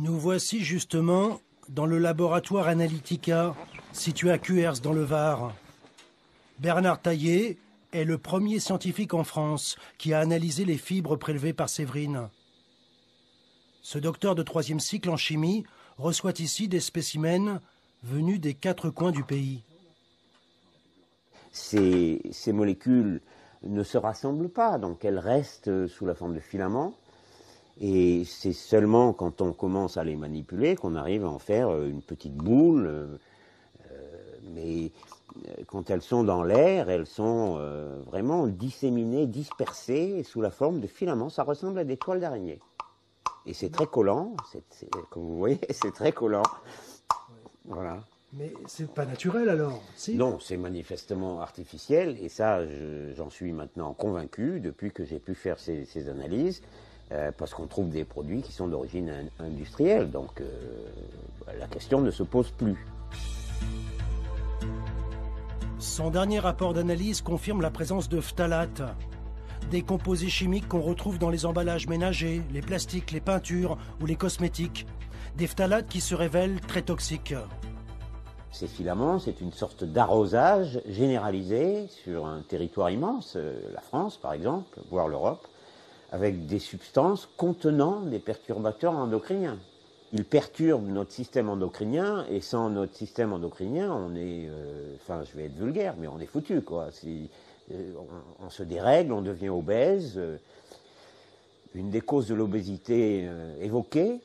Nous voici justement dans le laboratoire Analytica, situé à Cuers dans le Var. Bernard Taillé est le premier scientifique en France qui a analysé les fibres prélevées par Séverine. Ce docteur de 3e cycle en chimie reçoit ici des spécimens venus des 4 coins du pays. Ces molécules ne se rassemblent pas, donc elles restent sous la forme de filaments. Et c'est seulement quand on commence à les manipuler qu'on arrive à en faire une petite boule. Mais quand elles sont dans l'air, elles sont vraiment disséminées, dispersées sous la forme de filaments. Ça ressemble à des toiles d'araignée. Et c'est très collant, comme vous voyez, c'est très collant. Voilà. Mais c'est pas naturel alors, si? Non, c'est manifestement artificiel, et ça, j'en suis maintenant convaincu depuis que j'ai pu faire ces analyses, parce qu'on trouve des produits qui sont d'origine industrielle, donc la question ne se pose plus. Son dernier rapport d'analyse confirme la présence de phtalates, des composés chimiques qu'on retrouve dans les emballages ménagers, les plastiques, les peintures ou les cosmétiques. Des phtalates qui se révèlent très toxiques. Ces filaments, c'est une sorte d'arrosage généralisé sur un territoire immense, la France par exemple, voire l'Europe, avec des substances contenant des perturbateurs endocriniens. Ils perturbent notre système endocrinien, et sans notre système endocrinien, on est, enfin je vais être vulgaire, mais on est foutu, quoi. On se dérègle, on devient obèse. Une des causes de l'obésité évoquée,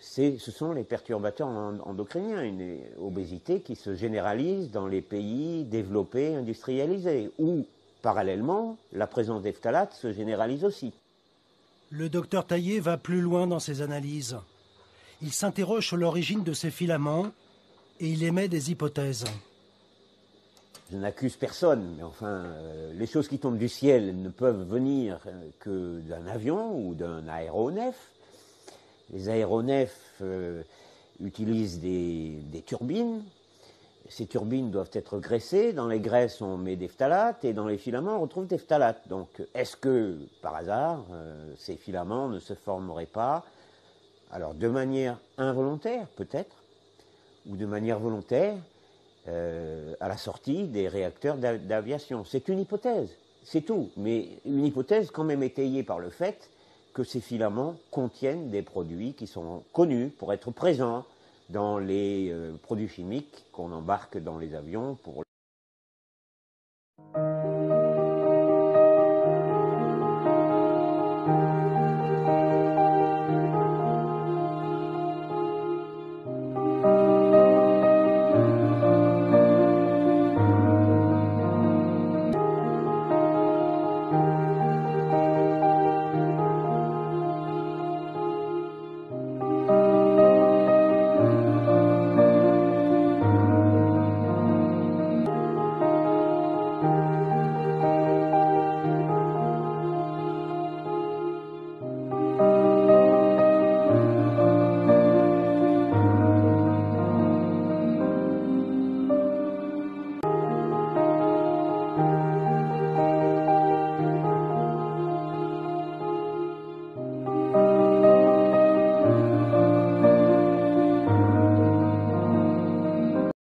ce sont les perturbateurs endocriniens, une obésité qui se généralise dans les pays développés, industrialisés, où, parallèlement, la présence des phtalates se généralise aussi. Le docteur Taillé va plus loin dans ses analyses. Il s'interroge sur l'origine de ces filaments et il émet des hypothèses. Je n'accuse personne, mais enfin, les choses qui tombent du ciel ne peuvent venir que d'un avion ou d'un aéronef. Les aéronefs utilisent des turbines. Ces turbines doivent être graissées. Dans les graisses, on met des phtalates et dans les filaments, on retrouve des phtalates. Donc, est-ce que, par hasard, ces filaments ne se formeraient pas, alors de manière involontaire peut-être, ou de manière volontaire, à la sortie des réacteurs d'aviation? C'est une hypothèse, c'est tout. Mais une hypothèse quand même étayée par le fait que ces filaments contiennent des produits qui sont connus pour être présents dans les produits chimiques qu'on embarque dans les avions pour